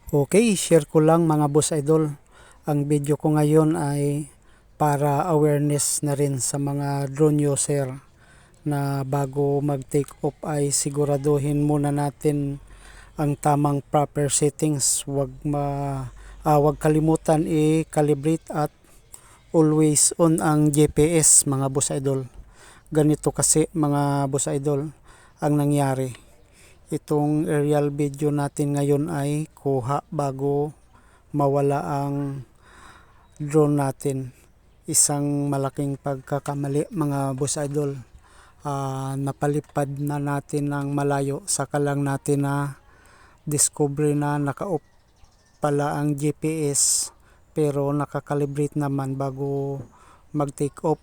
Okay, share ko lang mga boss idol. Ang video ko ngayon ay para awareness na rin sa mga drone user na bago mag-take off ay siguraduhin muna natin ang tamang proper settings. Wag kalimutan i-calibrate at always on ang GPS mga boss idol. Ganito kasi mga boss idol ang nangyari. Itong aerial video natin ngayon ay kuha bago mawala ang drone natin. Isang malaking pagkakamali mga boss idol. Napalipad na natin ng malayo, saka lang natin na discover na naka-off pala ang GPS pero nakakalibrate naman bago mag-take off.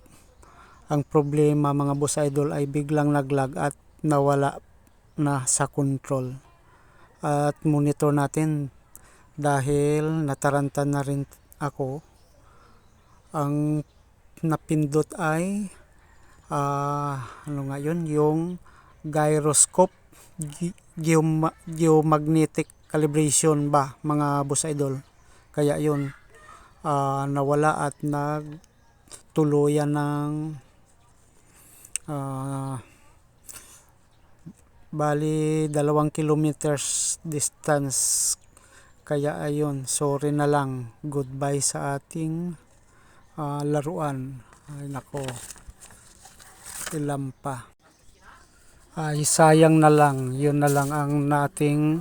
Ang problema mga boss idol ay biglang naglag at nawala na sa control. At monitor natin dahil nataranta na rin ako. Ang napindot ay ano nga yun, yung gyroscope geomagnetic calibration ba mga boss idol. Kaya yun nawala at nagtuluyan ng bali 2 kilometers distance. Kaya ayun, sorry na lang, goodbye sa ating laruan. Ay nako, ilan pa. Ay sayang na lang, yun na lang ang nating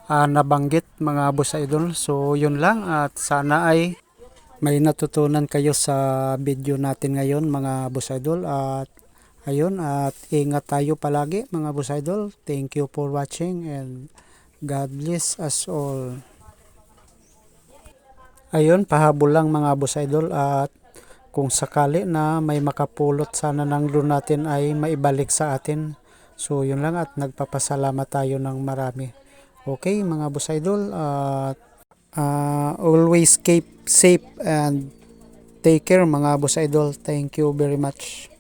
nabanggit mga boss idol. So yun lang, at sana ay may natutunan kayo sa video natin ngayon mga boss idol. At ayun, at ingat tayo palagi mga boss idol. Thank you for watching and God bless us all. Ayun, pahabol lang mga boss idol, at kung sakali na may makapulot sana ng drone natin ay maibalik sa atin. So yun lang, at nagpapasalamat tayo ng marami. Okay mga boss idol, at always keep safe and take care mga boss idol. Thank you very much.